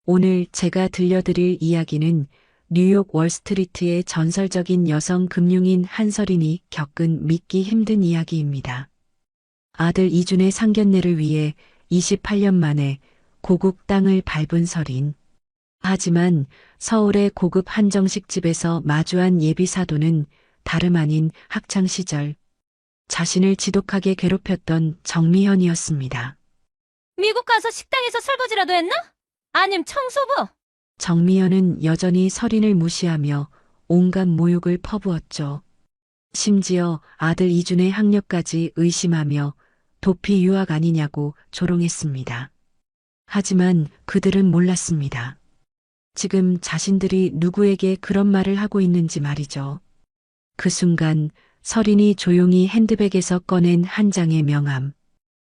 오늘 제가 들려드릴 이야기는 뉴욕 월스트리트의 전설적인 여성 금융인 한서린이 겪은 믿기 힘든 이야기입니다. 아들 이준의 상견례를 위해 28년 만에 고국 땅을 밟은 서린. 하지만 서울의 고급 한정식 집에서 마주한 예비 사도는 다름 아닌 학창시절 자신을 지독하게 괴롭혔던 정미현이었습니다. 미국 가서 식당에서 설거지라도 했나? 아님 청소부? 정미연은 여전히 서린을 무시하며 온갖 모욕을 퍼부었죠. 심지어 아들 이준의 학력까지 의심하며 도피 유학 아니냐고 조롱했습니다. 하지만 그들은 몰랐습니다. 지금 자신들이 누구에게 그런 말을 하고 있는지 말이죠. 그 순간 서린이 조용히 핸드백에서 꺼낸 한 장의 명함.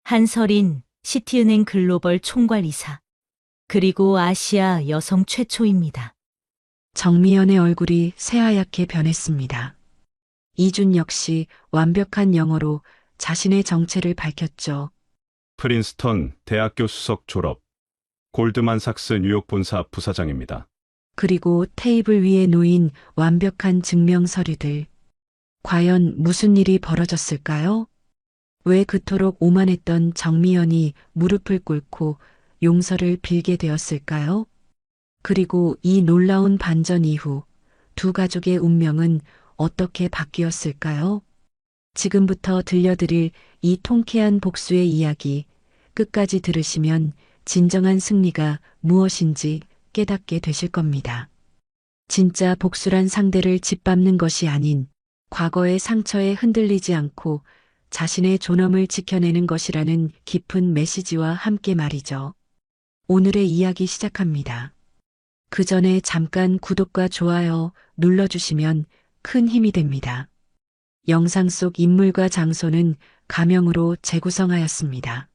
한서린, 시티은행 글로벌 총괄이사. 그리고 아시아 여성 최초입니다. 정미연의 얼굴이 새하얗게 변했습니다. 이준 역시 완벽한 영어로 자신의 정체를 밝혔죠. 프린스턴 대학교 수석 졸업, 골드만삭스 뉴욕 본사 부사장입니다. 그리고 테이블 위에 놓인 완벽한 증명 서류들. 과연 무슨 일이 벌어졌을까요? 왜 그토록 오만했던 정미연이 무릎을 꿇고 용서를 빌게 되었을까요? 그리고 이 놀라운 반전 이후 두 가족의 운명은 어떻게 바뀌었을까요? 지금부터 들려드릴 이 통쾌한 복수의 이야기, 끝까지 들으시면 진정한 승리가 무엇인지 깨닫게 되실 겁니다. 진짜 복수란 상대를 짓밟는 것이 아닌 과거의 상처에 흔들리지 않고 자신의 존엄을 지켜내는 것이라는 깊은 메시지와 함께 말이죠. 오늘의 이야기 시작합니다. 그 전에 잠깐 구독과 좋아요 눌러주시면 큰 힘이 됩니다. 영상 속 인물과 장소는 가명으로 재구성하였습니다.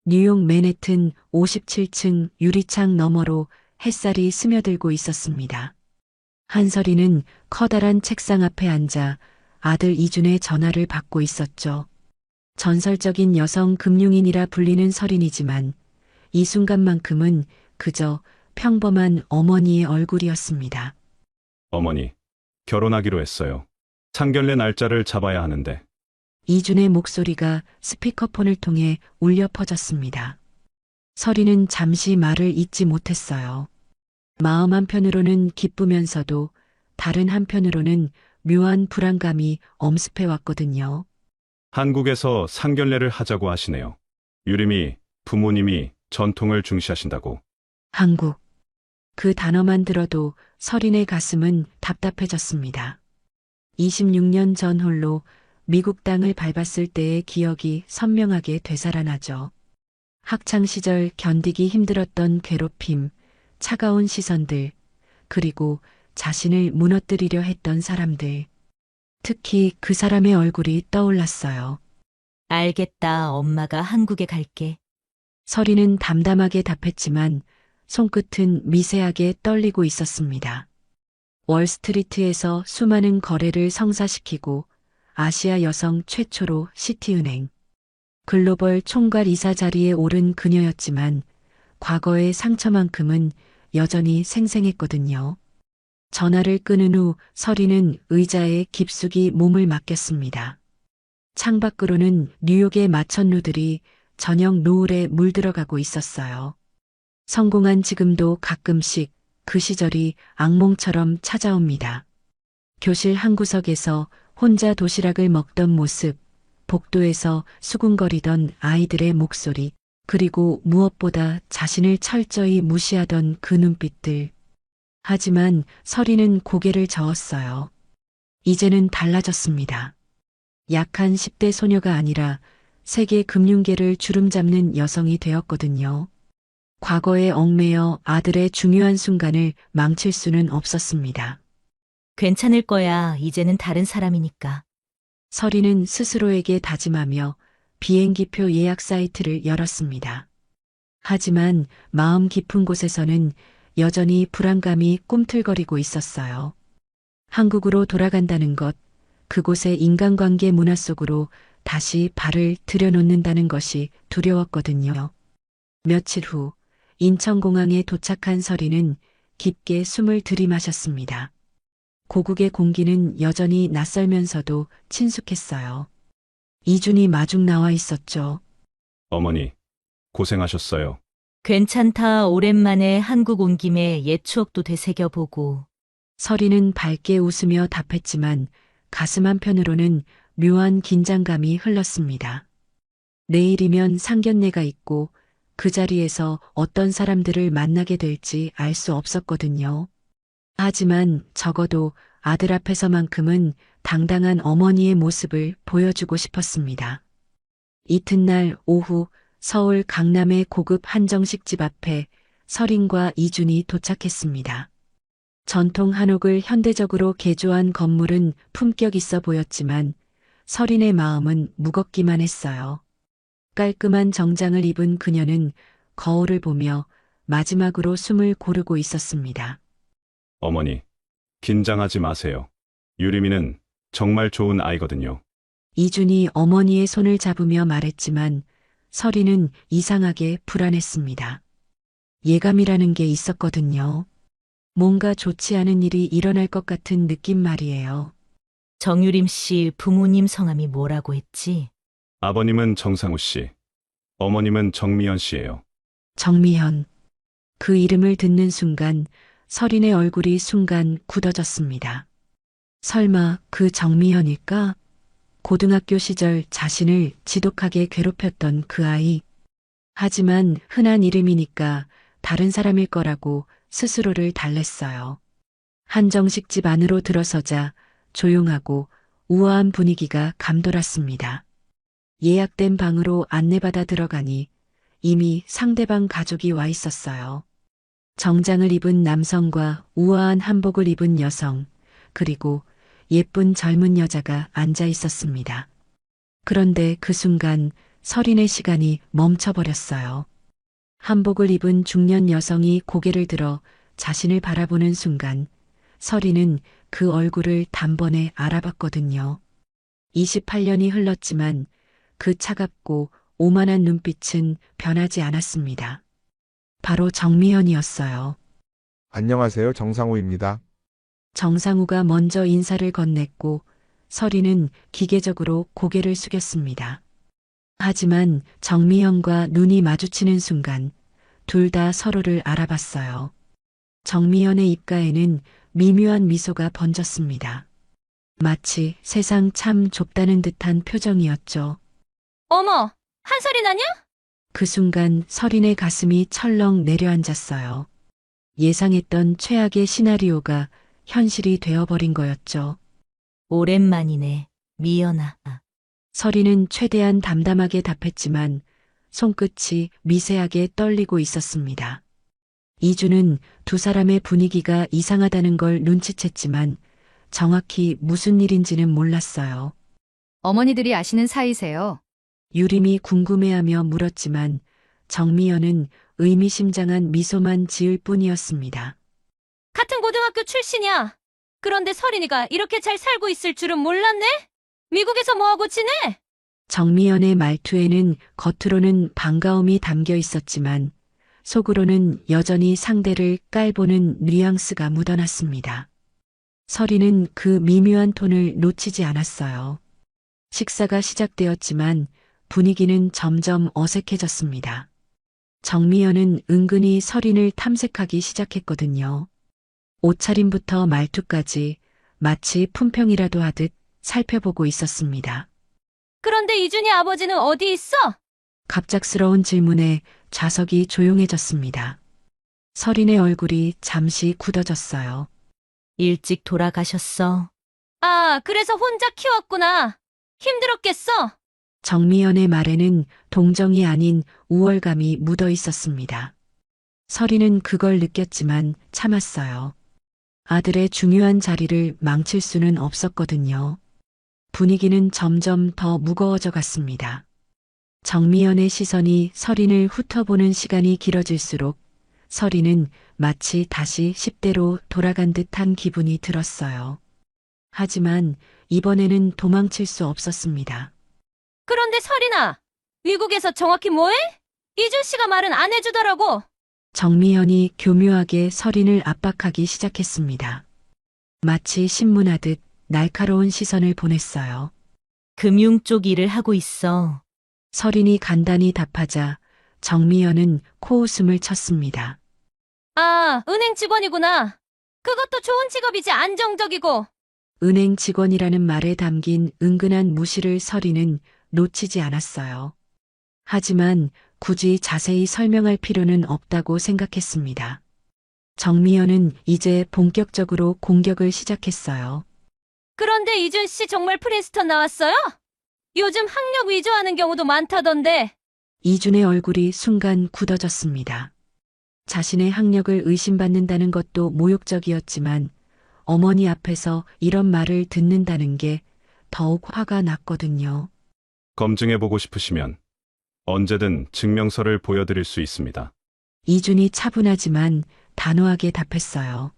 뉴욕 맨해튼 57층 유리창 너머로 햇살이 스며들고 있었습니다. 한서린은 커다란 책상 앞에 앉아 아들 이준의 전화를 받고 있었죠. 전설적인 여성 금융인이라 불리는 서린이지만 이 순간만큼은 그저 평범한 어머니의 얼굴이었습니다. 어머니, 결혼하기로 했어요. 상견례 날짜를 잡아야 하는데. 이준의 목소리가 스피커폰을 통해 울려 퍼졌습니다. 서린은 잠시 말을 잇지 못했어요. 마음 한편으로는 기쁘면서도 다른 한편으로는 묘한 불안감이 엄습해 왔거든요. 한국에서 상견례를 하자고 하시네요. 유림이, 부모님이 전통을 중시하신다고. 한국. 그 단어만 들어도 서린의 가슴은 답답해졌습니다. 26년 전 홀로 미국 땅을 밟았을 때의 기억이 선명하게 되살아나죠. 학창시절 견디기 힘들었던 괴롭힘, 차가운 시선들, 그리고 자신을 무너뜨리려 했던 사람들. 특히 그 사람의 얼굴이 떠올랐어요. 알겠다, 엄마가 한국에 갈게. 서린은 담담하게 답했지만 손끝은 미세하게 떨리고 있었습니다. 월스트리트에서 수많은 거래를 성사시키고 아시아 여성 최초로 시티은행 글로벌 총괄 이사 자리에 오른 그녀였지만 과거의 상처만큼은 여전히 생생했거든요. 전화를 끊은 후 서린은 의자에 깊숙이 몸을 맡겼습니다. 창밖으로는 뉴욕의 마천루들이 저녁 노을에 물들어가고 있었어요. 성공한 지금도 가끔씩 그 시절이 악몽처럼 찾아옵니다. 교실 한 구석에서 혼자 도시락을 먹던 모습, 복도에서 수군거리던 아이들의 목소리, 그리고 무엇보다 자신을 철저히 무시하던 그 눈빛들. 하지만 서린은 고개를 저었어요. 이제는 달라졌습니다. 약한 10대 소녀가 아니라 세계 금융계를 주름잡는 여성이 되었거든요. 과거에 얽매여 아들의 중요한 순간을 망칠 수는 없었습니다. 괜찮을 거야. 이제는 다른 사람이니까. 서린은 스스로에게 다짐하며 비행기표 예약 사이트를 열었습니다. 하지만 마음 깊은 곳에서는 여전히 불안감이 꿈틀거리고 있었어요. 한국으로 돌아간다는 것, 그곳의 인간관계 문화 속으로 다시 발을 들여놓는다는 것이 두려웠거든요. 며칠 후 인천공항에 도착한 서리는 깊게 숨을 들이마셨습니다. 고국의 공기는 여전히 낯설면서도 친숙했어요. 이준이 마중 나와 있었죠. 어머니, 고생하셨어요. 괜찮다. 오랜만에 한국 온 김에 옛 추억도 되새겨보고. 서리는 밝게 웃으며 답했지만 가슴 한편으로는 묘한 긴장감이 흘렀습니다. 내일이면 상견례가 있고 그 자리에서 어떤 사람들을 만나게 될지 알 수 없었거든요. 하지만 적어도 아들 앞에서만큼은 당당한 어머니의 모습을 보여주고 싶었습니다. 이튿날 오후 서울 강남의 고급 한정식집 앞에 서린과 이준이 도착했습니다. 전통 한옥을 현대적으로 개조한 건물은 품격 있어 보였지만 서린의 마음은 무겁기만 했어요. 깔끔한 정장을 입은 그녀는 거울을 보며 마지막으로 숨을 고르고 있었습니다. 어머니, 긴장하지 마세요. 유리미는 정말 좋은 아이거든요. 이준이 어머니의 손을 잡으며 말했지만 서리는 이상하게 불안했습니다. 예감이라는 게 있었거든요. 뭔가 좋지 않은 일이 일어날 것 같은 느낌 말이에요. 정유림 씨 부모님 성함이 뭐라고 했지? 아버님은 정상우 씨, 어머님은 정미연 씨예요. 정미현. 그 이름을 듣는 순간 서린의 얼굴이 순간 굳어졌습니다. 설마 그 정미현일까? 고등학교 시절 자신을 지독하게 괴롭혔던 그 아이. 하지만 흔한 이름이니까 다른 사람일 거라고 스스로를 달랬어요. 한정식집 안으로 들어서자 조용하고 우아한 분위기가 감돌았습니다. 예약된 방으로 안내받아 들어가니 이미 상대방 가족이 와 있었어요. 정장을 입은 남성과 우아한 한복을 입은 여성, 그리고 예쁜 젊은 여자가 앉아 있었습니다. 그런데 그 순간 서린의 시간이 멈춰버렸어요. 한복을 입은 중년 여성이 고개를 들어 자신을 바라보는 순간 서린은 그 얼굴을 단번에 알아봤거든요. 28년이 흘렀지만 그 차갑고 오만한 눈빛은 변하지 않았습니다. 바로 정미현이었어요. 안녕하세요. 정상우입니다. 정상우가 먼저 인사를 건넸고 서리는 기계적으로 고개를 숙였습니다. 하지만 정미현과 눈이 마주치는 순간 둘 다 서로를 알아봤어요. 정미현의 입가에는 미묘한 미소가 번졌습니다. 마치 세상 참 좁다는 듯한 표정이었죠. 어머, 한설이 나냐? 그 순간 서린의 가슴이 철렁 내려앉았어요. 예상했던 최악의 시나리오가 현실이 되어버린 거였죠. 오랜만이네, 미연아. 서린은 최대한 담담하게 답했지만 손끝이 미세하게 떨리고 있었습니다. 이주는 두 사람의 분위기가 이상하다는 걸 눈치챘지만 정확히 무슨 일인지는 몰랐어요. 어머니들이 아시는 사이세요? 유림이 궁금해하며 물었지만 정미연은 의미심장한 미소만 지을 뿐이었습니다. 같은 고등학교 출신이야. 그런데 서린이가 이렇게 잘 살고 있을 줄은 몰랐네? 미국에서 뭐하고 지내? 정미연의 말투에는 겉으로는 반가움이 담겨 있었지만 속으로는 여전히 상대를 깔보는 뉘앙스가 묻어났습니다. 서리는 그 미묘한 톤을 놓치지 않았어요. 식사가 시작되었지만 분위기는 점점 어색해졌습니다. 정미연은 은근히 서린을 탐색하기 시작했거든요. 옷차림부터 말투까지 마치 품평이라도 하듯 살펴보고 있었습니다. 그런데 이준이 아버지는 어디 있어? 갑작스러운 질문에 좌석이 조용해졌습니다. 서린의 얼굴이 잠시 굳어졌어요. 일찍 돌아가셨어. 아, 그래서 혼자 키웠구나. 힘들었겠어? 정미연의 말에는 동정이 아닌 우월감이 묻어 있었습니다. 서린은 그걸 느꼈지만 참았어요. 아들의 중요한 자리를 망칠 수는 없었거든요. 분위기는 점점 더 무거워져 갔습니다. 정미연의 시선이 서린을 훑어보는 시간이 길어질수록 서린은 마치 다시 10대로 돌아간 듯한 기분이 들었어요. 하지만 이번에는 도망칠 수 없었습니다. 그런데 서린아, 미국에서 정확히 뭐해? 이준 씨가 말은 안 해주더라고. 정미현이 교묘하게 서린을 압박하기 시작했습니다. 마치 신문하듯 날카로운 시선을 보냈어요. 금융 쪽 일을 하고 있어. 서린이 간단히 답하자 정미연은 코웃음을 쳤습니다. 아, 은행 직원이구나. 그것도 좋은 직업이지, 안정적이고. 은행 직원이라는 말에 담긴 은근한 무시를 서린은 놓치지 않았어요. 하지만 굳이 자세히 설명할 필요는 없다고 생각했습니다. 정미연은 이제 본격적으로 공격을 시작했어요. 그런데 이준 씨 정말 프린스턴 나왔어요? 요즘 학력 위조하는 경우도 많다던데. 이준의 얼굴이 순간 굳어졌습니다. 자신의 학력을 의심받는다는 것도 모욕적이었지만 어머니 앞에서 이런 말을 듣는다는 게 더욱 화가 났거든요. 검증해보고 싶으시면 언제든 증명서를 보여드릴 수 있습니다. 이준이 차분하지만 단호하게 답했어요.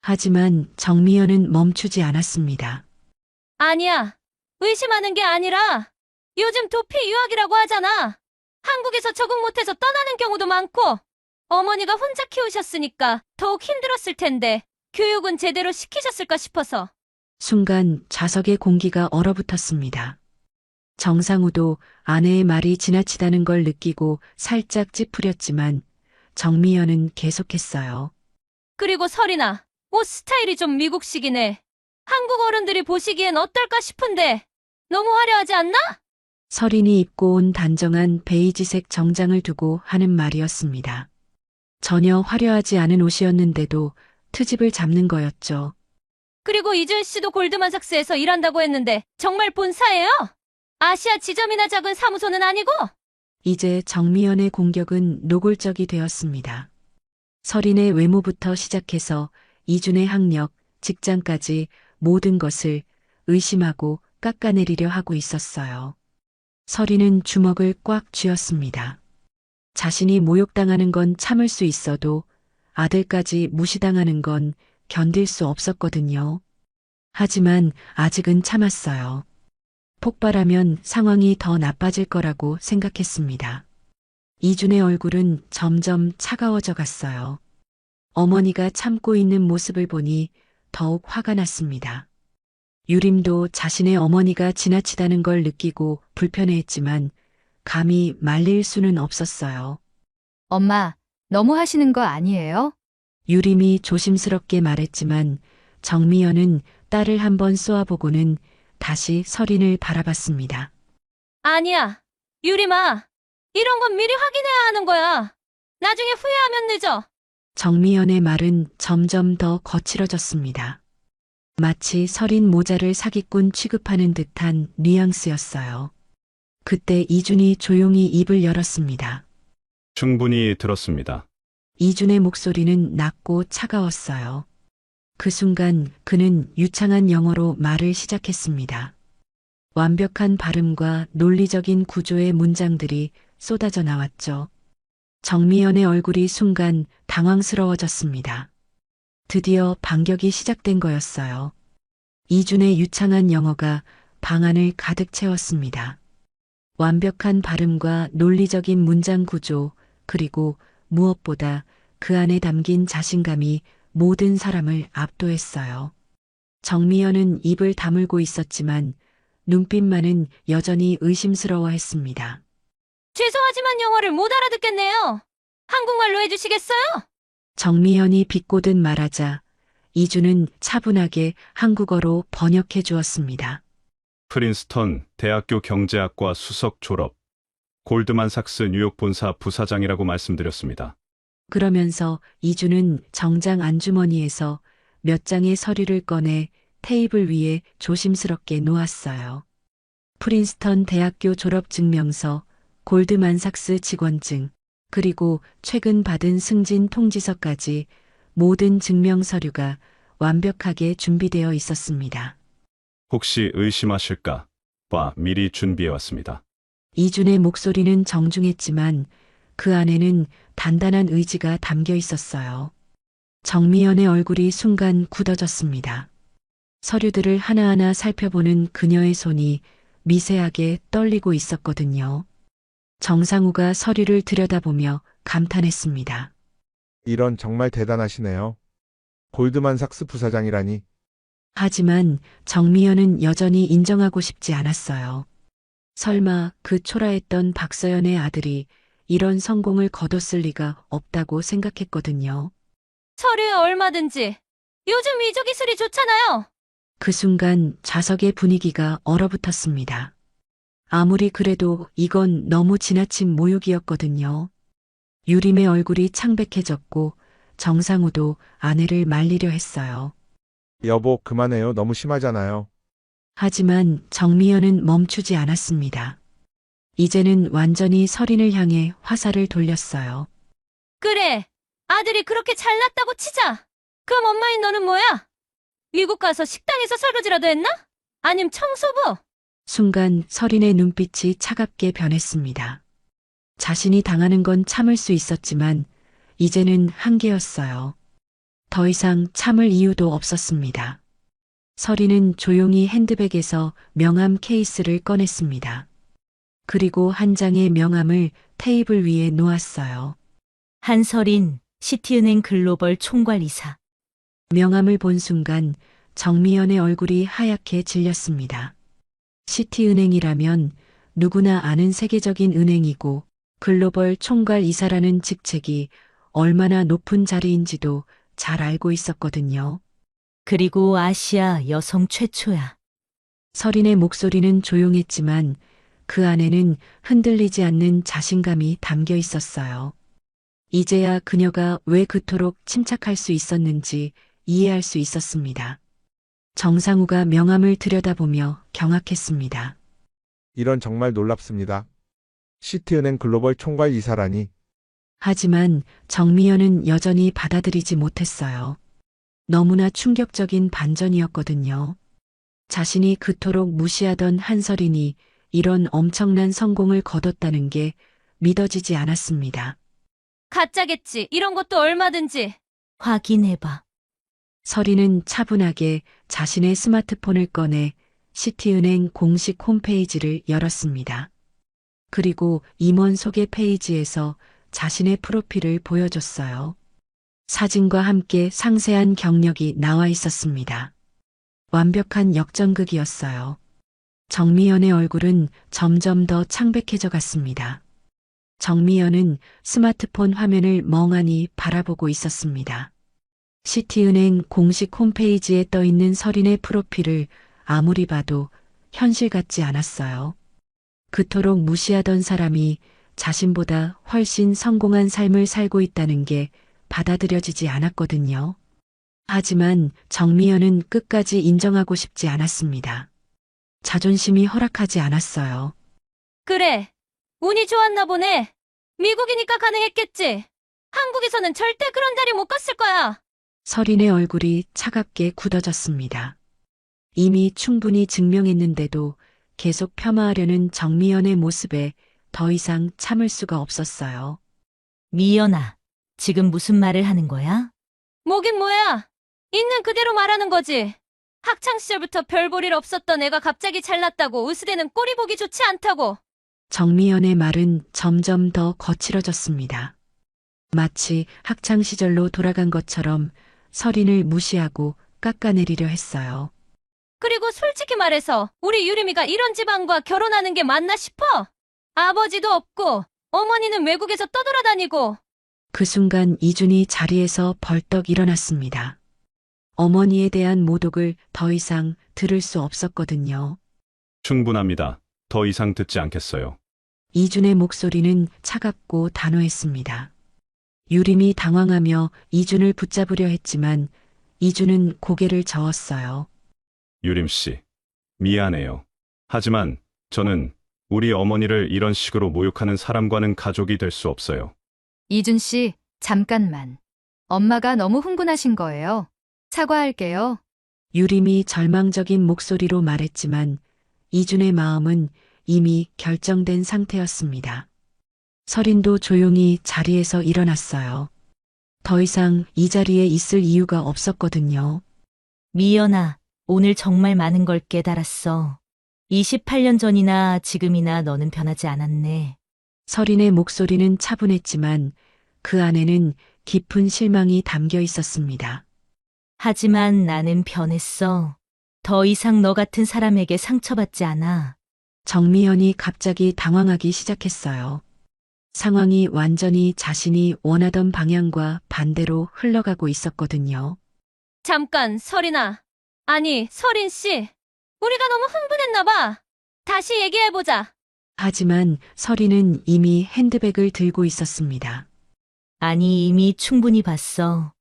하지만 정미연은 멈추지 않았습니다. 아니야. 의심하는 게 아니라 요즘 도피 유학이라고 하잖아. 한국에서 적응 못해서 떠나는 경우도 많고 어머니가 혼자 키우셨으니까 더욱 힘들었을 텐데 교육은 제대로 시키셨을까 싶어서. 순간 좌석의 공기가 얼어붙었습니다. 정상우도 아내의 말이 지나치다는 걸 느끼고 살짝 찌푸렸지만 정미연은 계속했어요. 그리고 설이나 옷 스타일이 좀 미국식이네. 한국 어른들이 보시기엔 어떨까 싶은데 너무 화려하지 않나? 서린이 입고 온 단정한 베이지색 정장을 두고 하는 말이었습니다. 전혀 화려하지 않은 옷이었는데도 트집을 잡는 거였죠. 그리고 이준 씨도 골드만삭스에서 일한다고 했는데 정말 본사예요? 아시아 지점이나 작은 사무소는 아니고? 이제 정미연의 공격은 노골적이 되었습니다. 서린의 외모부터 시작해서 이준의 학력, 직장까지 모든 것을 의심하고 깎아내리려 하고 있었어요. 서린은 주먹을 꽉 쥐었습니다. 자신이 모욕당하는 건 참을 수 있어도 아들까지 무시당하는 건 견딜 수 없었거든요. 하지만 아직은 참았어요. 폭발하면 상황이 더 나빠질 거라고 생각했습니다. 이준의 얼굴은 점점 차가워져 갔어요. 어머니가 참고 있는 모습을 보니 더욱 화가 났습니다. 유림도 자신의 어머니가 지나치다는 걸 느끼고 불편해했지만 감히 말릴 수는 없었어요. 엄마, 너무 하시는 거 아니에요? 유림이 조심스럽게 말했지만 정미연은 딸을 한번 쏘아보고는 다시 서린을 바라봤습니다. 아니야. 유림아. 이런 건 미리 확인해야 하는 거야. 나중에 후회하면 늦어. 정미연의 말은 점점 더 거칠어졌습니다. 마치 서린 모자를 사기꾼 취급하는 듯한 뉘앙스였어요. 그때 이준이 조용히 입을 열었습니다. 충분히 들었습니다. 이준의 목소리는 낮고 차가웠어요. 그 순간 그는 유창한 영어로 말을 시작했습니다. 완벽한 발음과 논리적인 구조의 문장들이 쏟아져 나왔죠. 정미연의 얼굴이 순간 당황스러워졌습니다. 드디어 반격이 시작된 거였어요. 이준의 유창한 영어가 방 안을 가득 채웠습니다. 완벽한 발음과 논리적인 문장 구조, 그리고 무엇보다 그 안에 담긴 자신감이 모든 사람을 압도했어요. 정미연은 입을 다물고 있었지만 눈빛만은 여전히 의심스러워했습니다. 죄송하지만 영어를 못 알아듣겠네요. 한국말로 해주시겠어요? 정미연이 비꼬듯 말하자 이준은 차분하게 한국어로 번역해 주었습니다. 프린스턴 대학교 경제학과 수석 졸업, 골드만삭스 뉴욕 본사 부사장이라고 말씀드렸습니다. 그러면서 이준은 정장 안주머니에서 몇 장의 서류를 꺼내 테이블 위에 조심스럽게 놓았어요. 프린스턴 대학교 졸업증명서, 골드만삭스 직원증, 그리고 최근 받은 승진 통지서까지 모든 증명 서류가 완벽하게 준비되어 있었습니다. 혹시 의심하실까 봐 미리 준비해왔습니다. 이준의 목소리는 정중했지만 그 안에는 단단한 의지가 담겨 있었어요. 정미연의 얼굴이 순간 굳어졌습니다. 서류들을 하나하나 살펴보는 그녀의 손이 미세하게 떨리고 있었거든요. 정상우가 서류를 들여다보며 감탄했습니다. 이런 정말 대단하시네요. 골드만삭스 부사장이라니. 하지만 정미연은 여전히 인정하고 싶지 않았어요. 설마 그 초라했던 박서연의 아들이 이런 성공을 거뒀을 리가 없다고 생각했거든요. 서류에 얼마든지. 요즘 위조 기술이 좋잖아요. 그 순간 좌석의 분위기가 얼어붙었습니다. 아무리 그래도 이건 너무 지나친 모욕이었거든요. 유림의 얼굴이 창백해졌고 정상우도 아내를 말리려 했어요. 여보, 그만해요. 너무 심하잖아요. 하지만 정미연은 멈추지 않았습니다. 이제는 완전히 설인을 향해 화살을 돌렸어요. 그래. 아들이 그렇게 잘났다고 치자. 그럼 엄마인 너는 뭐야? 미국 가서 식당에서 설거지라도 했나? 아님 청소부? 순간 설인의 눈빛이 차갑게 변했습니다. 자신이 당하는 건 참을 수 있었지만 이제는 한계였어요. 더 이상 참을 이유도 없었습니다. 설인은 조용히 핸드백에서 명함 케이스를 꺼냈습니다. 그리고 한 장의 명함을 테이블 위에 놓았어요. 한설인, 시티은행 글로벌 총괄이사. 명함을 본 순간 정미연의 얼굴이 하얗게 질렸습니다. 시티은행이라면 누구나 아는 세계적인 은행이고 글로벌 총괄 이사라는 직책이 얼마나 높은 자리인지도 잘 알고 있었거든요. 그리고 아시아 여성 최초야. 설인의 목소리는 조용했지만 그 안에는 흔들리지 않는 자신감이 담겨 있었어요. 이제야 그녀가 왜 그토록 침착할 수 있었는지 이해할 수 있었습니다. 정상우가 명함을 들여다보며 경악했습니다. 이런 정말 놀랍습니다. 시티은행 글로벌 총괄 이사라니. 하지만 정미연은 여전히 받아들이지 못했어요. 너무나 충격적인 반전이었거든요. 자신이 그토록 무시하던 한설인이 이런 엄청난 성공을 거뒀다는 게 믿어지지 않았습니다. 가짜겠지. 이런 것도 얼마든지. 확인해봐. 설인은 차분하게 자신의 스마트폰을 꺼내 시티은행 공식 홈페이지를 열었습니다. 그리고 임원 소개 페이지에서 자신의 프로필을 보여줬어요. 사진과 함께 상세한 경력이 나와 있었습니다. 완벽한 역전극이었어요. 정미연의 얼굴은 점점 더 창백해져 갔습니다. 정미연은 스마트폰 화면을 멍하니 바라보고 있었습니다. 시티은행 공식 홈페이지에 떠 있는 설인의 프로필을 아무리 봐도 현실 같지 않았어요. 그토록 무시하던 사람이 자신보다 훨씬 성공한 삶을 살고 있다는 게 받아들여지지 않았거든요. 하지만 정미연은 끝까지 인정하고 싶지 않았습니다. 자존심이 허락하지 않았어요. 그래. 운이 좋았나 보네. 미국이니까 가능했겠지. 한국에서는 절대 그런 자리 못 갔을 거야. 설인의 얼굴이 차갑게 굳어졌습니다. 이미 충분히 증명했는데도 계속 폄하하려는 정미연의 모습에 더 이상 참을 수가 없었어요. 미연아, 지금 무슨 말을 하는 거야? 뭐긴 뭐야. 있는 그대로 말하는 거지. 학창시절부터 별 볼 일 없었던 애가 갑자기 잘났다고 으스대는 꼴이 보기 좋지 않다고. 정미연의 말은 점점 더 거칠어졌습니다. 마치 학창시절로 돌아간 것처럼 설인을 무시하고 깎아내리려 했어요. 그리고 솔직히 말해서 우리 유림이가 이런 집안과 결혼하는 게 맞나 싶어. 아버지도 없고 어머니는 외국에서 떠돌아다니고. 그 순간 이준이 자리에서 벌떡 일어났습니다. 어머니에 대한 모독을 더 이상 들을 수 없었거든요. 충분합니다. 더 이상 듣지 않겠어요. 이준의 목소리는 차갑고 단호했습니다. 유림이 당황하며 이준을 붙잡으려 했지만 이준은 고개를 저었어요. 유림 씨, 미안해요. 하지만 저는 우리 어머니를 이런 식으로 모욕하는 사람과는 가족이 될 수 없어요. 이준 씨, 잠깐만. 엄마가 너무 흥분하신 거예요. 사과할게요. 유림이 절망적인 목소리로 말했지만 이준의 마음은 이미 결정된 상태였습니다. 설인도 조용히 자리에서 일어났어요. 더 이상 이 자리에 있을 이유가 없었거든요. 미연아, 오늘 정말 많은 걸 깨달았어. 28년 전이나 지금이나 너는 변하지 않았네. 설인의 목소리는 차분했지만 그 안에는 깊은 실망이 담겨 있었습니다. 하지만 나는 변했어. 더 이상 너 같은 사람에게 상처받지 않아. 정미연이 갑자기 당황하기 시작했어요. 상황이 완전히 자신이 원하던 방향과 반대로 흘러가고 있었거든요. 잠깐, 설인아. 아니, 설인 씨. 우리가 너무 흥분했나 봐. 다시 얘기해보자. 하지만 설이는 이미 핸드백을 들고 있었습니다. 아니, 이미 충분히 봤어.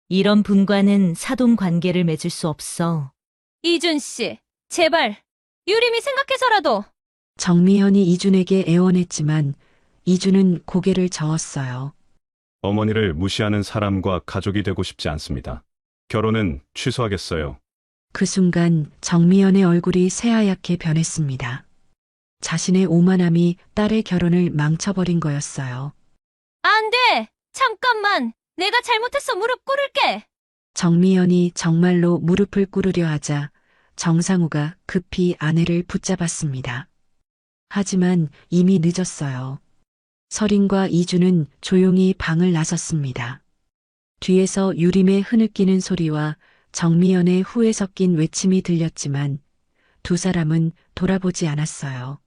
이런 분과는 사돈 관계를 맺을 수 없어. 이준 씨, 제발. 유림이 생각해서라도. 정미현이 이준에게 애원했지만 이준은 고개를 저었어요. 어머니를 무시하는 사람과 가족이 되고 싶지 않습니다. 결혼은 취소하겠어요. 그 순간 정미연의 얼굴이 새하얗게 변했습니다. 자신의 오만함이 딸의 결혼을 망쳐버린 거였어요. 안 돼! 잠깐만! 내가 잘못했어. 무릎 꿇을게! 정미연이 정말로 무릎을 꿇으려 하자 정상우가 급히 아내를 붙잡았습니다. 하지만 이미 늦었어요. 설인과 이준은 조용히 방을 나섰습니다. 뒤에서 유림의 흐느끼는 소리와 정미연의 후회 섞인 외침이 들렸지만 두 사람은 돌아보지 않았어요.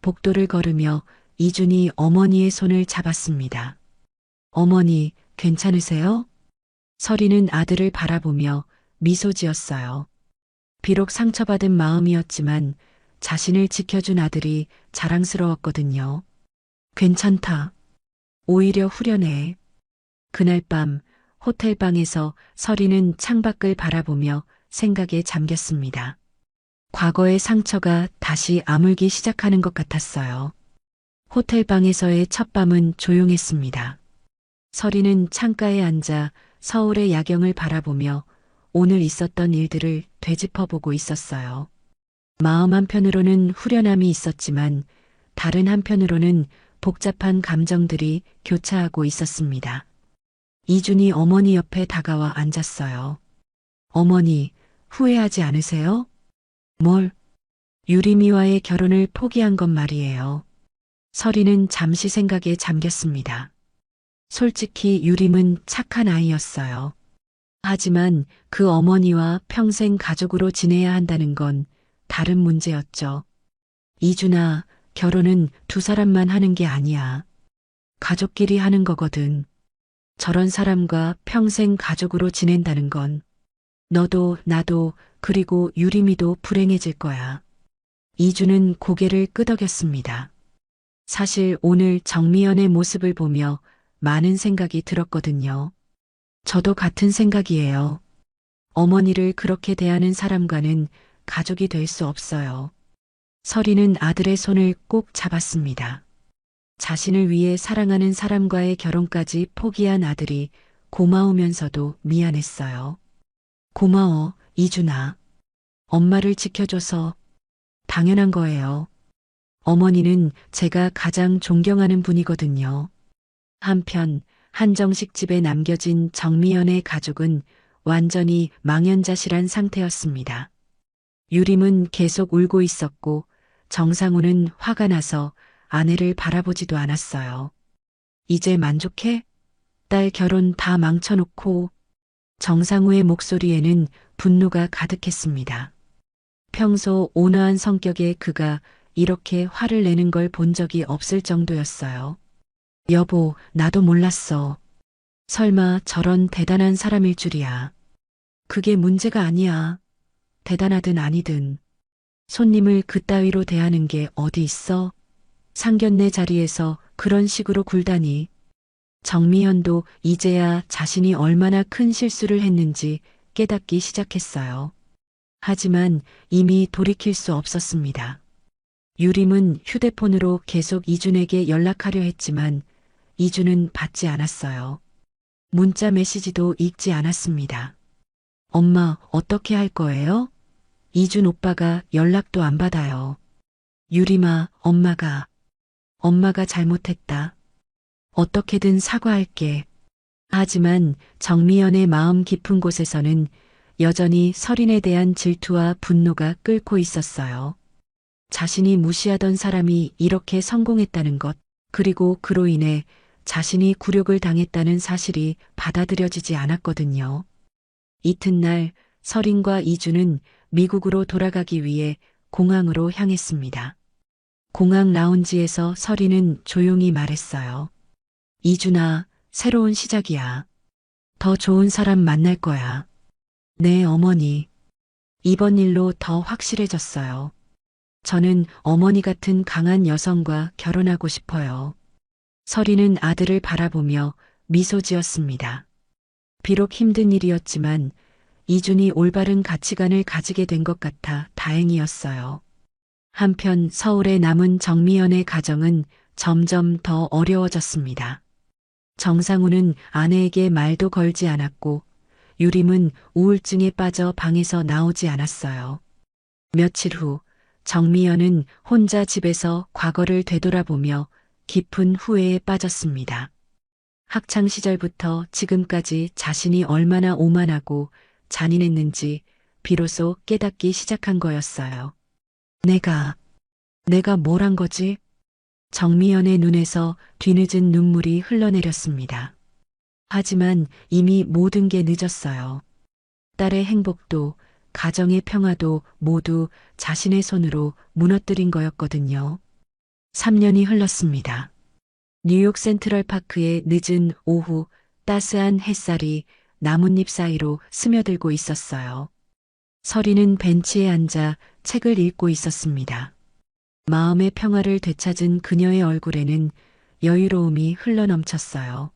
복도를 걸으며 이준이 어머니의 손을 잡았습니다. 어머니, 괜찮으세요? 설이는 아들을 바라보며 미소 지었어요. 비록 상처받은 마음이었지만 자신을 지켜준 아들이 자랑스러웠거든요. 괜찮다. 오히려 후련해. 그날 밤 호텔방에서 설이는 창밖을 바라보며 생각에 잠겼습니다. 과거의 상처가 다시 아물기 시작하는 것 같았어요. 호텔방에서의 첫 밤은 조용했습니다. 설이는 창가에 앉아 서울의 야경을 바라보며 오늘 있었던 일들을 되짚어보고 있었어요. 마음 한편으로는 후련함이 있었지만 다른 한편으로는 복잡한 감정들이 교차하고 있었습니다. 이준이 어머니 옆에 다가와 앉았어요. 어머니, 후회하지 않으세요? 뭘? 유림이와의 결혼을 포기한 것 말이에요. 설이는 잠시 생각에 잠겼습니다. 솔직히 유림은 착한 아이였어요. 하지만 그 어머니와 평생 가족으로 지내야 한다는 건 다른 문제였죠. 이준아, 결혼은 두 사람만 하는 게 아니야. 가족끼리 하는 거거든. 저런 사람과 평생 가족으로 지낸다는 건 너도 나도 그리고 유림이도 불행해질 거야. 이준은 고개를 끄덕였습니다. 사실 오늘 정미연의 모습을 보며 많은 생각이 들었거든요. 저도 같은 생각이에요. 어머니를 그렇게 대하는 사람과는 가족이 될 수 없어요. 설이는 아들의 손을 꼭 잡았습니다. 자신을 위해 사랑하는 사람과의 결혼까지 포기한 아들이 고마우면서도 미안했어요. 고마워, 이준아. 엄마를 지켜줘서 당연한 거예요. 어머니는 제가 가장 존경하는 분이거든요. 한편 한정식 집에 남겨진 정미연의 가족은 완전히 망연자실한 상태였습니다. 유림은 계속 울고 있었고 정상우는 화가 나서 아내를 바라보지도 않았어요. 이제 만족해? 딸 결혼 다 망쳐놓고. 정상우의 목소리에는 분노가 가득했습니다. 평소 온화한 성격의 그가 이렇게 화를 내는 걸 본 적이 없을 정도였어요. 여보, 나도 몰랐어. 설마 저런 대단한 사람일 줄이야. 그게 문제가 아니야. 대단하든 아니든. 손님을 그따위로 대하는 게 어디 있어? 상견례 자리에서 그런 식으로 굴다니. 정미현도 이제야 자신이 얼마나 큰 실수를 했는지 깨닫기 시작했어요. 하지만 이미 돌이킬 수 없었습니다. 유림은 휴대폰으로 계속 이준에게 연락하려 했지만 이준은 받지 않았어요. 문자 메시지도 읽지 않았습니다. 엄마, 어떻게 할 거예요? 이준 오빠가 연락도 안 받아요. 유림아, 엄마가 잘못했다. 어떻게든 사과할게. 하지만 정미연의 마음 깊은 곳에서는 여전히 설인에 대한 질투와 분노가 끓고 있었어요. 자신이 무시하던 사람이 이렇게 성공했다는 것, 그리고 그로 인해 자신이 굴욕을 당했다는 사실이 받아들여지지 않았거든요. 이튿날 설인과 이주는 미국으로 돌아가기 위해 공항으로 향했습니다. 공항 라운지에서 설이는 조용히 말했어요. 이준아, 새로운 시작이야. 더 좋은 사람 만날 거야. 네, 어머니. 이번 일로 더 확실해졌어요. 저는 어머니 같은 강한 여성과 결혼하고 싶어요. 설이는 아들을 바라보며 미소 지었습니다. 비록 힘든 일이었지만 이준이 올바른 가치관을 가지게 된 것 같아 다행이었어요. 한편 서울에 남은 정미연의 가정은 점점 더 어려워졌습니다. 정상우는 아내에게 말도 걸지 않았고 유림은 우울증에 빠져 방에서 나오지 않았어요. 며칠 후 정미연은 혼자 집에서 과거를 되돌아보며 깊은 후회에 빠졌습니다. 학창 시절부터 지금까지 자신이 얼마나 오만하고 잔인했는지 비로소 깨닫기 시작한 거였어요. 내가 뭘 한 거지? 정미연의 눈에서 뒤늦은 눈물이 흘러내렸습니다. 하지만 이미 모든 게 늦었어요. 딸의 행복도 가정의 평화도 모두 자신의 손으로 무너뜨린 거였거든요. 3년이 흘렀습니다. 뉴욕 센트럴파크의 늦은 오후 따스한 햇살이 나뭇잎 사이로 스며들고 있었어요. 설이는 벤치에 앉아 책을 읽고 있었습니다. 마음의 평화를 되찾은 그녀의 얼굴에는 여유로움이 흘러넘쳤어요.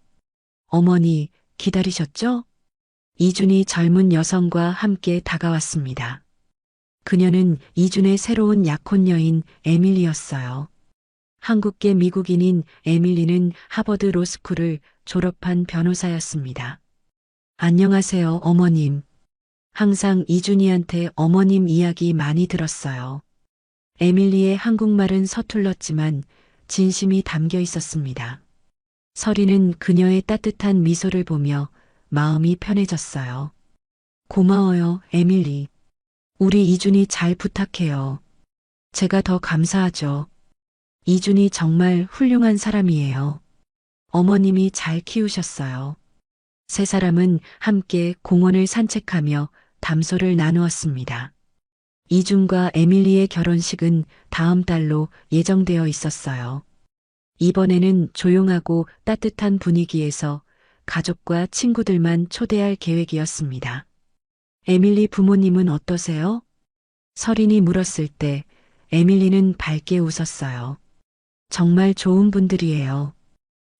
어머니, 기다리셨죠? 이준이 젊은 여성과 함께 다가왔습니다. 그녀는 이준의 새로운 약혼 여인 에밀리였어요. 한국계 미국인인 에밀리는 하버드 로스쿨을 졸업한 변호사였습니다. 안녕하세요, 어머님. 항상 이준이한테 어머님 이야기 많이 들었어요. 에밀리의 한국말은 서툴렀지만 진심이 담겨 있었습니다. 설이는 그녀의 따뜻한 미소를 보며 마음이 편해졌어요. 고마워요, 에밀리. 우리 이준이 잘 부탁해요. 제가 더 감사하죠. 이준이 정말 훌륭한 사람이에요. 어머님이 잘 키우셨어요. 세 사람은 함께 공원을 산책하며 담소를 나누었습니다. 이준과 에밀리의 결혼식은 다음 달로 예정되어 있었어요. 이번에는 조용하고 따뜻한 분위기에서 가족과 친구들만 초대할 계획이었습니다. 에밀리 부모님은 어떠세요? 설인이 물었을 때 에밀리는 밝게 웃었어요. 정말 좋은 분들이에요.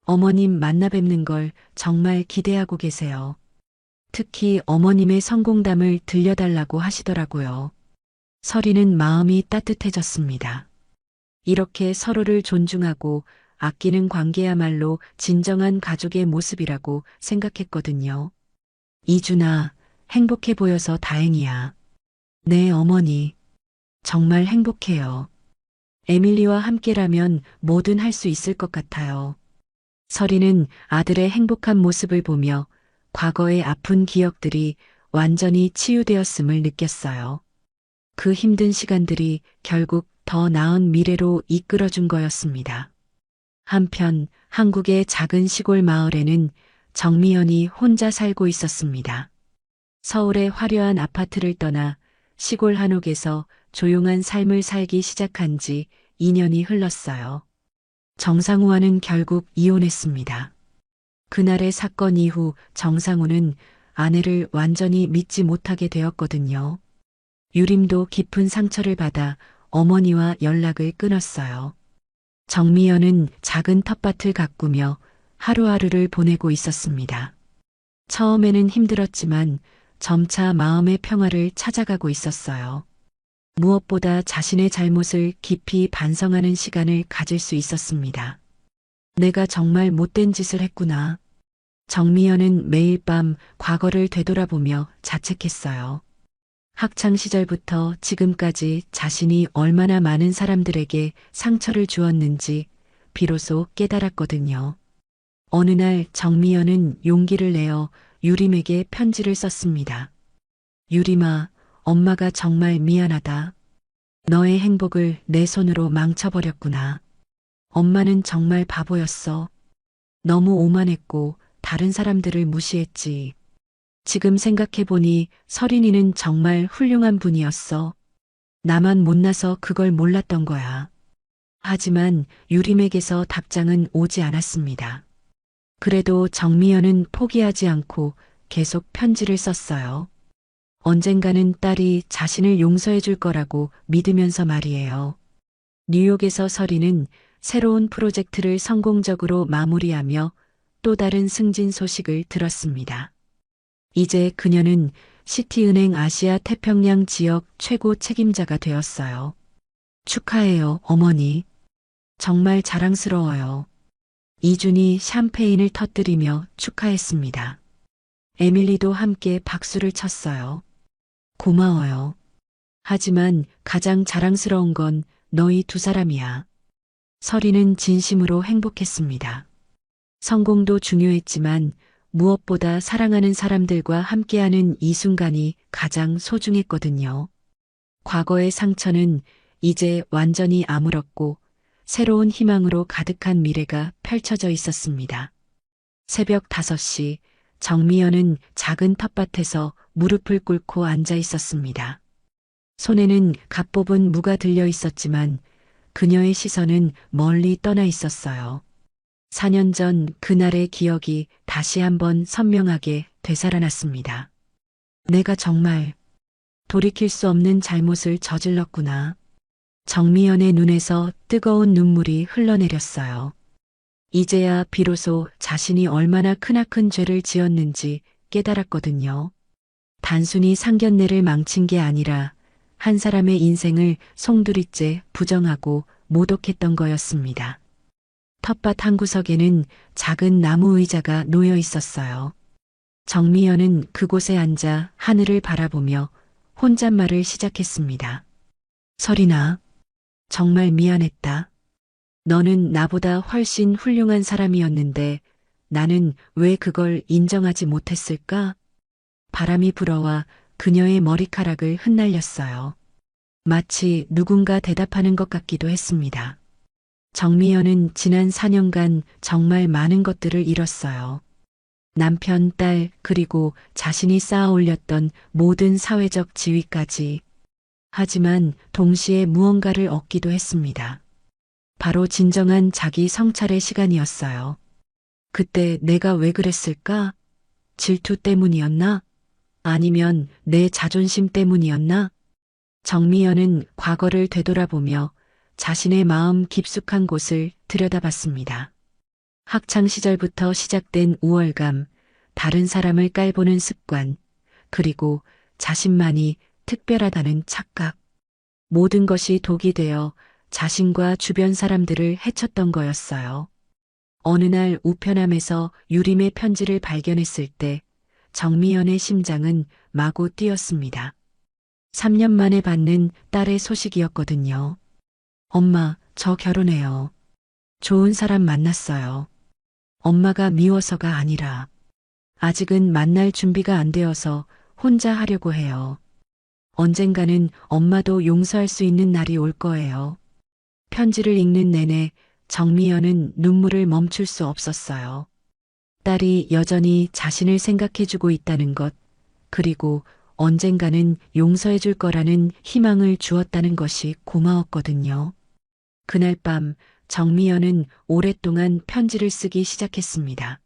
어머님 만나 뵙는 걸 정말 기대하고 계세요. 특히 어머님의 성공담을 들려달라고 하시더라고요. 설이는 마음이 따뜻해졌습니다. 이렇게 서로를 존중하고 아끼는 관계야말로 진정한 가족의 모습이라고 생각했거든요. 이준아, 행복해 보여서 다행이야. 네, 어머니. 정말 행복해요. 에밀리와 함께라면 뭐든 할 수 있을 것 같아요. 설이는 아들의 행복한 모습을 보며 과거의 아픈 기억들이 완전히 치유되었음을 느꼈어요. 그 힘든 시간들이 결국 더 나은 미래로 이끌어준 거였습니다. 한편 한국의 작은 시골 마을에는 정미연이 혼자 살고 있었습니다. 서울의 화려한 아파트를 떠나 시골 한옥에서 조용한 삶을 살기 시작한 지 2년이 흘렀어요. 정상우와는 결국 이혼했습니다. 그날의 사건 이후 정상우는 아내를 완전히 믿지 못하게 되었거든요. 유림도 깊은 상처를 받아 어머니와 연락을 끊었어요. 정미연은 작은 텃밭을 가꾸며 하루하루를 보내고 있었습니다. 처음에는 힘들었지만 점차 마음의 평화를 찾아가고 있었어요. 무엇보다 자신의 잘못을 깊이 반성하는 시간을 가질 수 있었습니다. 내가 정말 못된 짓을 했구나. 정미연은 매일 밤 과거를 되돌아보며 자책했어요. 학창 시절부터 지금까지 자신이 얼마나 많은 사람들에게 상처를 주었는지 비로소 깨달았거든요. 어느 날 정미연은 용기를 내어 유림에게 편지를 썼습니다. 유림아, 엄마가 정말 미안하다. 너의 행복을 내 손으로 망쳐버렸구나. 엄마는 정말 바보였어. 너무 오만했고 다른 사람들을 무시했지. 지금 생각해보니 서린이는 정말 훌륭한 분이었어. 나만 못나서 그걸 몰랐던 거야. 하지만 유림에게서 답장은 오지 않았습니다. 그래도 정미연은 포기하지 않고 계속 편지를 썼어요. 언젠가는 딸이 자신을 용서해 줄 거라고 믿으면서 말이에요. 뉴욕에서 서린은 새로운 프로젝트를 성공적으로 마무리하며 또 다른 승진 소식을 들었습니다. 이제 그녀는 시티은행 아시아 태평양 지역 최고 책임자가 되었어요. 축하해요, 어머니. 정말 자랑스러워요. 이준이 샴페인을 터뜨리며 축하했습니다. 에밀리도 함께 박수를 쳤어요. 고마워요. 하지만 가장 자랑스러운 건 너희 두 사람이야. 서리는 진심으로 행복했습니다. 성공도 중요했지만 무엇보다 사랑하는 사람들과 함께하는 이 순간이 가장 소중했거든요. 과거의 상처는 이제 완전히 아물었고 새로운 희망으로 가득한 미래가 펼쳐져 있었습니다. 새벽 5시 정미연은 작은 텃밭에서 무릎을 꿇고 앉아 있었습니다. 손에는 갓 뽑은 무가 들려 있었지만 그녀의 시선은 멀리 떠나 있었어요. 4년 전 그날의 기억이 다시 한번 선명하게 되살아났습니다. 내가 정말 돌이킬 수 없는 잘못을 저질렀구나. 정미연의 눈에서 뜨거운 눈물이 흘러내렸어요. 이제야 비로소 자신이 얼마나 크나큰 죄를 지었는지 깨달았거든요. 단순히 상견례를 망친 게 아니라 한 사람의 인생을 송두리째 부정하고 모독했던 거였습니다. 텃밭 한 구석에는 작은 나무 의자가 놓여 있었어요. 정미연은 그곳에 앉아 하늘을 바라보며 혼잣말을 시작했습니다. 서린아, 정말 미안했다. 너는 나보다 훨씬 훌륭한 사람이었는데 나는 왜 그걸 인정하지 못했을까? 바람이 불어와 그녀의 머리카락을 흩날렸어요. 마치 누군가 대답하는 것 같기도 했습니다. 정미연은 지난 4년간 정말 많은 것들을 잃었어요. 남편, 딸, 그리고 자신이 쌓아 올렸던 모든 사회적 지위까지. 하지만 동시에 무언가를 얻기도 했습니다. 바로 진정한 자기 성찰의 시간이었어요. 그때 내가 왜 그랬을까? 질투 때문이었나? 아니면 내 자존심 때문이었나? 정미연은 과거를 되돌아보며 자신의 마음 깊숙한 곳을 들여다봤습니다. 학창 시절부터 시작된 우월감, 다른 사람을 깔보는 습관, 그리고 자신만이 특별하다는 착각. 모든 것이 독이 되어 자신과 주변 사람들을 해쳤던 거였어요. 어느 날 우편함에서 유림의 편지를 발견했을 때 정미연의 심장은 마구 뛰었습니다. 3년 만에 받는 딸의 소식이었거든요. 엄마, 저 결혼해요. 좋은 사람 만났어요. 엄마가 미워서가 아니라 아직은 만날 준비가 안 되어서 혼자 하려고 해요. 언젠가는 엄마도 용서할 수 있는 날이 올 거예요. 편지를 읽는 내내 정미연은 눈물을 멈출 수 없었어요. 딸이 여전히 자신을 생각해주고 있다는 것, 그리고 언젠가는 용서해줄 거라는 희망을 주었다는 것이 고마웠거든요. 그날 밤 정미연은 오랫동안 편지를 쓰기 시작했습니다.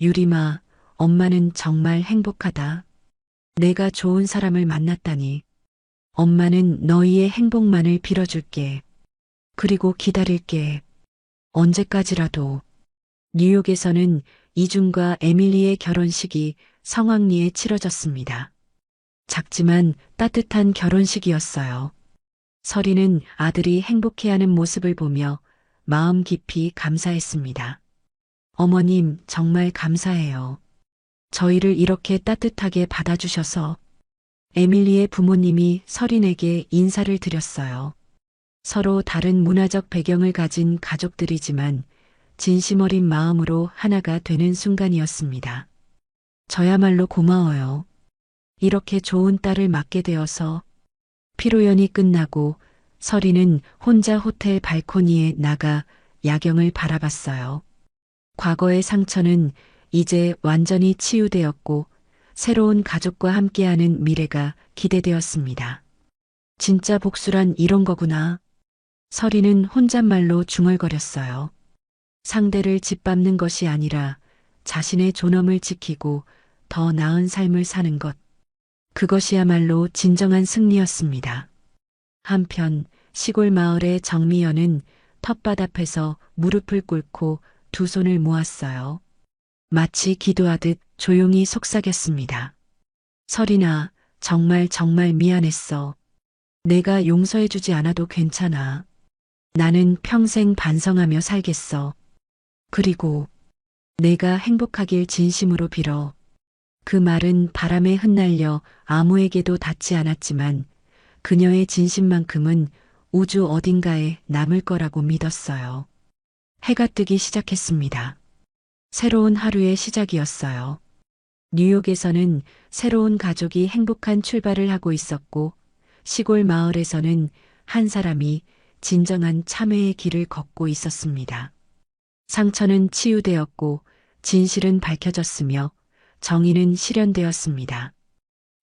유림아, 엄마는 정말 행복하다. 내가 좋은 사람을 만났다니. 엄마는 너희의 행복만을 빌어줄게. 그리고 기다릴게. 언제까지라도. 뉴욕에서는 이준과 에밀리의 결혼식이 성황리에 치러졌습니다. 작지만 따뜻한 결혼식이었어요. 서리는 아들이 행복해하는 모습을 보며 마음 깊이 감사했습니다. 어머님, 정말 감사해요. 저희를 이렇게 따뜻하게 받아주셔서. 에밀리의 부모님이 서린에게 인사를 드렸어요. 서로 다른 문화적 배경을 가진 가족들이지만 진심 어린 마음으로 하나가 되는 순간이었습니다. 저야말로 고마워요. 이렇게 좋은 딸을 맡게 되어서. 피로연이 끝나고 서리는 혼자 호텔 발코니에 나가 야경을 바라봤어요. 과거의 상처는 이제 완전히 치유되었고 새로운 가족과 함께하는 미래가 기대되었습니다. 진짜 복수란 이런 거구나. 서리는 혼잣말로 중얼거렸어요. 상대를 짓밟는 것이 아니라 자신의 존엄을 지키고 더 나은 삶을 사는 것. 그것이야말로 진정한 승리였습니다. 한편 시골 마을의 정미연은 텃밭 앞에서 무릎을 꿇고 두 손을 모았어요. 마치 기도하듯 조용히 속삭였습니다. 설이나 정말 미안했어. 내가 용서해주지 않아도 괜찮아. 나는 평생 반성하며 살겠어. 그리고 내가 행복하길 진심으로 빌어. 그 말은 바람에 흩날려 아무에게도 닿지 않았지만 그녀의 진심만큼은 우주 어딘가에 남을 거라고 믿었어요. 해가 뜨기 시작했습니다. 새로운 하루의 시작이었어요. 뉴욕에서는 새로운 가족이 행복한 출발을 하고 있었고 시골 마을에서는 한 사람이 진정한 참회의 길을 걷고 있었습니다. 상처는 치유되었고 진실은 밝혀졌으며 정의는 실현되었습니다.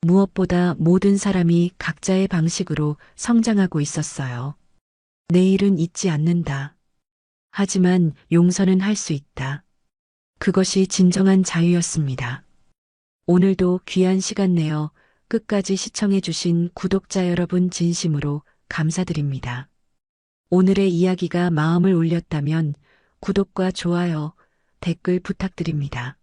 무엇보다 모든 사람이 각자의 방식으로 성장하고 있었어요. 내일은 잊지 않는다. 하지만 용서는 할 수 있다. 그것이 진정한 자유였습니다. 오늘도 귀한 시간 내어 끝까지 시청해주신 구독자 여러분 진심으로 감사드립니다. 오늘의 이야기가 마음을 울렸다면 구독과 좋아요, 댓글 부탁드립니다.